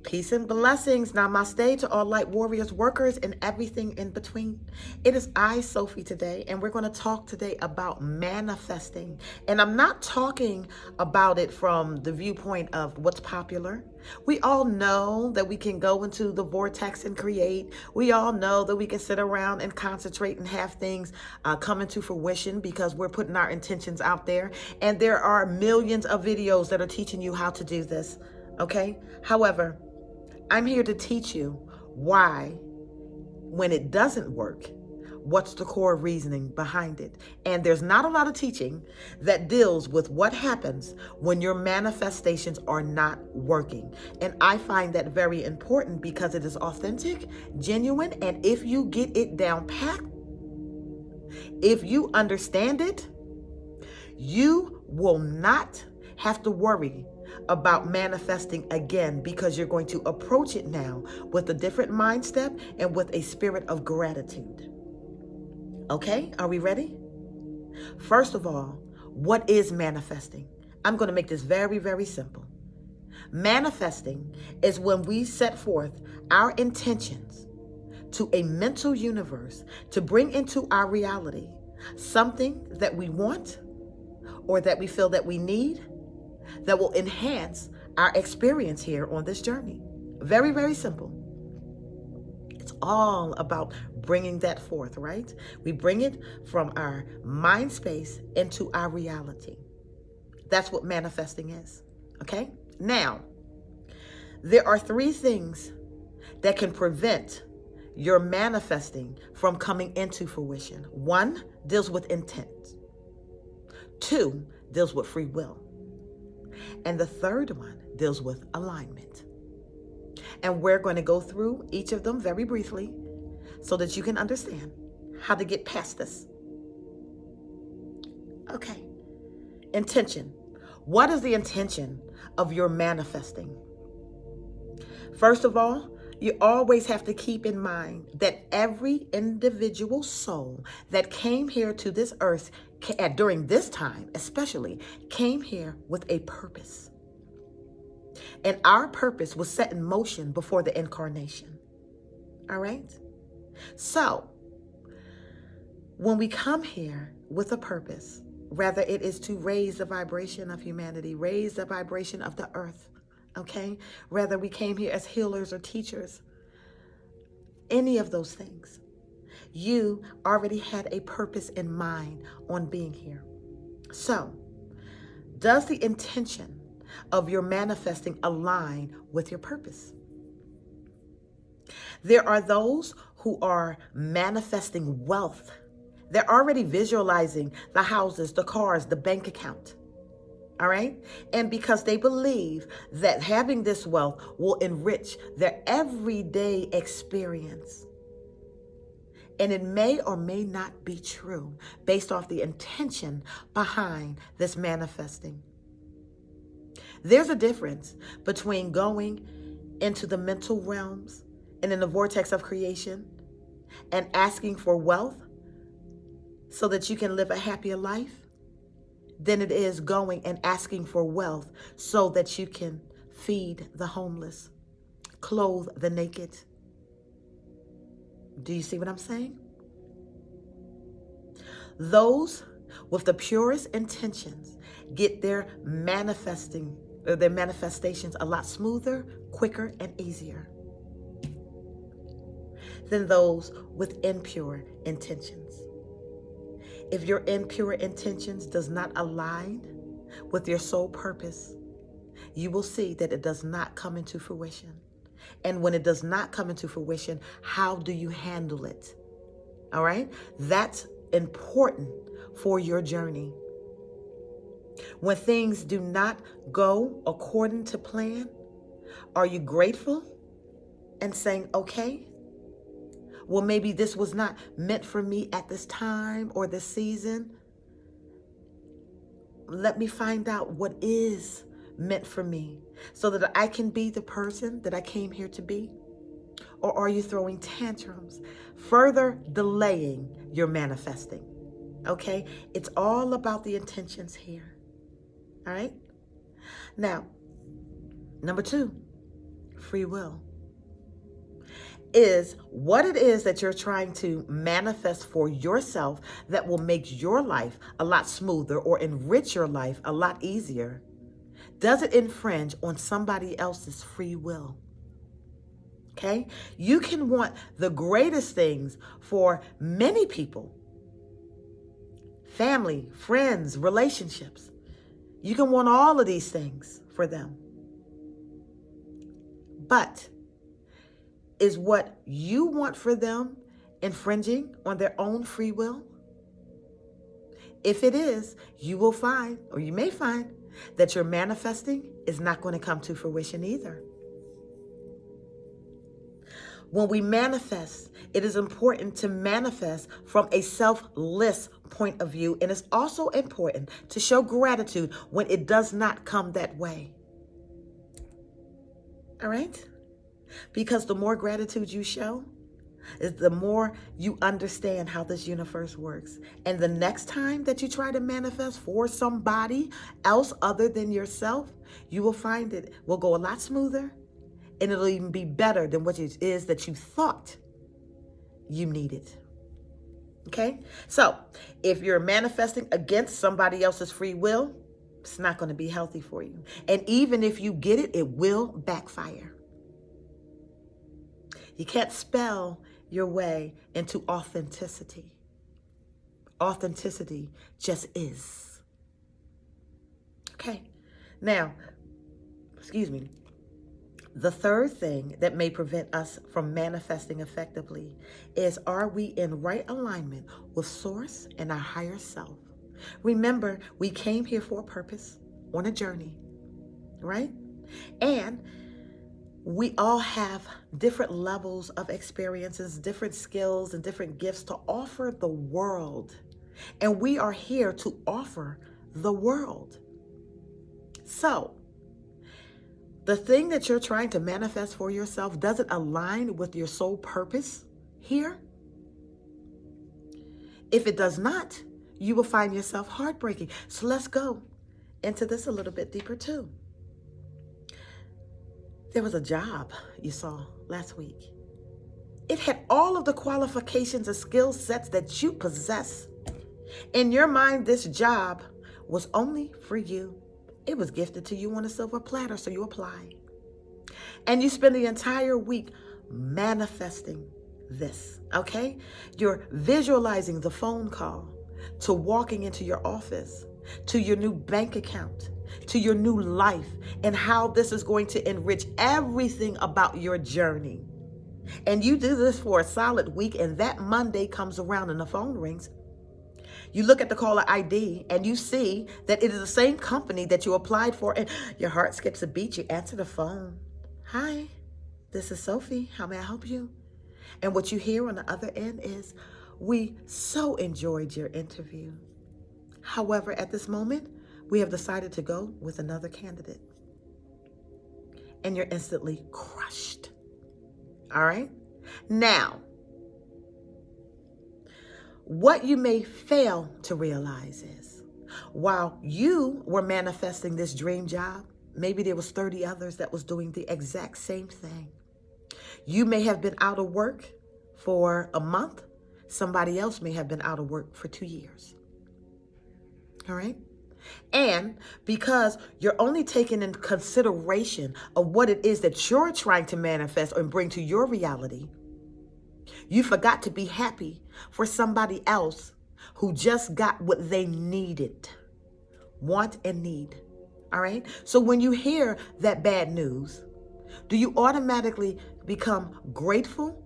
Peace and blessings. Namaste to all light warriors, workers, and everything in between. It is I, Sophie, today, and we're going to talk today about manifesting. And I'm not talking about it from the viewpoint of what's popular. We all know that we can go into the vortex and create. We all know that we can sit around and concentrate and have things come into fruition because we're putting our intentions out there. And there are millions of videos that are teaching you how to do this. Okay? However, I'm here to teach you why, when it doesn't work, what's the core reasoning behind it. And there's not a lot of teaching that deals with what happens when your manifestations are not working. And I find that very important because it is authentic, genuine, and if you get it down pat, if you understand it, you will not have to worry about manifesting again because you're going to approach it now with a different mindset and with a spirit of gratitude. Okay, are we ready? First of all, what is manifesting? I'm going to make this very, very simple. Manifesting is when we set forth our intentions to a mental universe to bring into our reality something that we want or that we feel that we need that will enhance our experience here on this journey. Very, very simple. It's all about bringing that forth, right? We bring it from our mind space into our reality. That's what manifesting is, okay? Now, there are 3 things that can prevent your manifesting from coming into fruition. 1 deals with intent. 2 deals with free will. And the 3rd one deals with alignment. And we're going to go through each of them very briefly so that you can understand how to get past this. Okay. Intention. What is the intention of your manifesting? First of all, you always have to keep in mind that every individual soul that came here to this earth during this time, especially, came here with a purpose. And our purpose was set in motion before the incarnation. All right? So, when we come here with a purpose, rather it is to raise the vibration of humanity, raise the vibration of the earth, okay? Whether we came here as healers or teachers, any of those things, you already had a purpose in mind on being here. So, does the intention of your manifesting align with your purpose? There are those who are manifesting wealth. They're already visualizing the houses, the cars, the bank account. All right? And because they believe that having this wealth will enrich their everyday experience. And it may or may not be true based off the intention behind this manifesting. There's a difference between going into the mental realms and in the vortex of creation and asking for wealth so that you can live a happier life than it is going and asking for wealth so that you can feed the homeless, clothe the naked. Do you see what I'm saying? Those with the purest intentions get their manifestations a lot smoother, quicker, and easier than those with impure intentions. If your impure intentions does not align with your soul purpose, you will see that it does not come into fruition. And when it does not come into fruition, how do you handle it? All right? That's important for your journey. When things do not go according to plan, are you grateful and saying, okay, well, maybe this was not meant for me at this time or this season. Let me find out what is meant for me so that I can be the person that I came here to be? Or are you throwing tantrums, further delaying your manifesting? Okay? It's all about the intentions here. All right? Now, number 2, free will is what it is that you're trying to manifest for yourself that will make your life a lot smoother or enrich your life a lot easier. Does it infringe on somebody else's free will? Okay? You can want the greatest things for many people. Family, friends, relationships. You can want all of these things for them. But is what you want for them infringing on their own free will? If it is, you will find, or you may find, that your manifesting is not going to come to fruition either. When we manifest, it is important to manifest from a selfless point of view, and it's also important to show gratitude when it does not come that way. All right? Because the more gratitude you show, is the more you understand how this universe works. And the next time that you try to manifest for somebody else other than yourself, you will find it will go a lot smoother, and it'll even be better than what it is that you thought you needed. Okay? So if you're manifesting against somebody else's free will, it's not going to be healthy for you. And even if you get it, it will backfire. You can't spell your way into authenticity. Authenticity just is. Okay. Now, the third thing that may prevent us from manifesting effectively is, are we in right alignment with Source and our higher self? Remember, we came here for a purpose, on a journey, right? And we all have different levels of experiences, different skills, and different gifts to offer the world. And we are here to offer the world. So, the thing that you're trying to manifest for yourself, does it align with your soul purpose here? If it does not, you will find yourself heartbreaking. So let's go into this a little bit deeper too. There was a job you saw last week. It had all of the qualifications and skill sets that you possess. In your mind, this job was only for you. It was gifted to you on a silver platter, so you apply. And you spend the entire week manifesting this, okay? You're visualizing the phone call, to walking into your office, to your new bank account, to your new life, and how this is going to enrich everything about your journey. And you do this for a solid week, and that Monday comes around and the phone rings. You look at the caller ID and you see that it is the same company that you applied for, and your heart skips a beat. You answer the phone. Hi, this is Sophie. How may I help you? And what you hear on the other end is, we so enjoyed your interview. However, at this moment, we have decided to go with another candidate. And you're instantly crushed. All right? Now, what you may fail to realize is, while you were manifesting this dream job, maybe there was 30 others that was doing the exact same thing. You may have been out of work for a month. Somebody else may have been out of work for 2 years. All right? And because you're only taking in consideration of what it is that you're trying to manifest and bring to your reality, you forgot to be happy for somebody else who just got what they needed, want and need. All right? So when you hear that bad news, do you automatically become grateful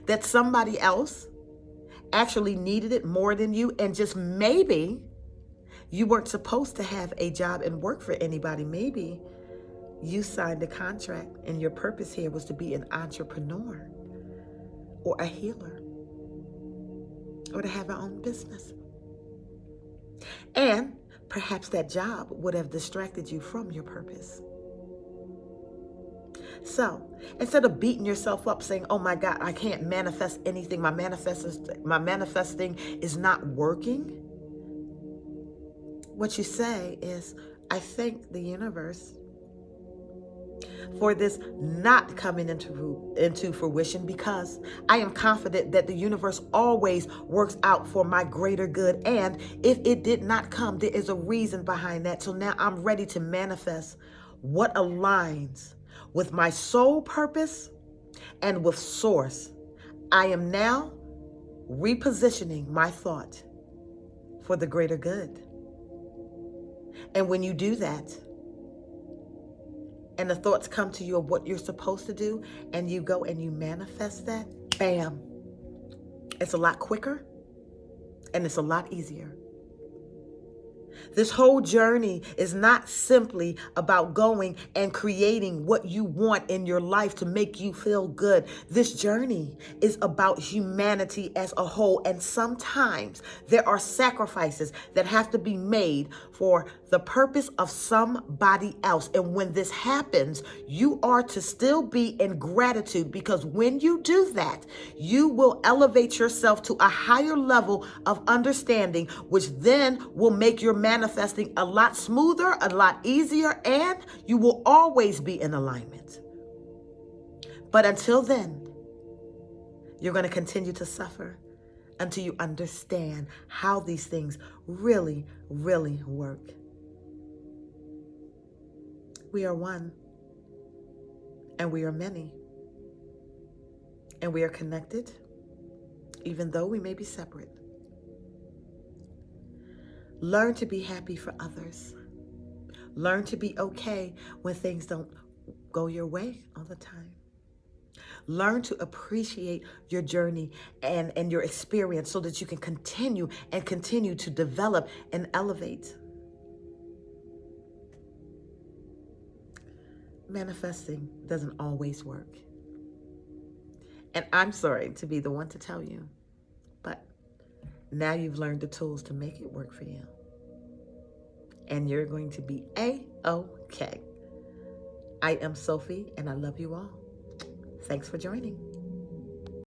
that somebody else actually needed it more than you, and just maybe you weren't supposed to have a job and work for anybody? Maybe you signed a contract and your purpose here was to be an entrepreneur or a healer or to have our own business. And perhaps that job would have distracted you from your purpose. So instead of beating yourself up saying, oh my God, I can't manifest anything, my manifesting is not working, what you say is, I thank the universe for this not coming into fruition, because I am confident that the universe always works out for my greater good. And if it did not come, there is a reason behind that. So now I'm ready to manifest what aligns with my soul purpose and with source. I am now repositioning my thought for the greater good. And when you do that, and the thoughts come to you of what you're supposed to do, and you go and you manifest that, bam, it's a lot quicker and it's a lot easier. This whole journey is not simply about going and creating what you want in your life to make you feel good. This journey is about humanity as a whole. And sometimes there are sacrifices that have to be made for the purpose of somebody else. And when this happens, you are to still be in gratitude, because when you do that, you will elevate yourself to a higher level of understanding, which then will make your manifesting a lot smoother, a lot easier, and you will always be in alignment. But until then, you're going to continue to suffer until you understand how these things really, really work. We are one, and we are many, and we are connected, even though we may be separate. Learn to be happy for others. Learn to be okay when things don't go your way all the time. Learn to appreciate your journey and your experience so that you can continue to develop and elevate. Manifesting doesn't always work. And I'm sorry to be the one to tell you, but now you've learned the tools to make it work for you. And you're going to be A-OK. I am Sophie, and I love you all. Thanks for joining.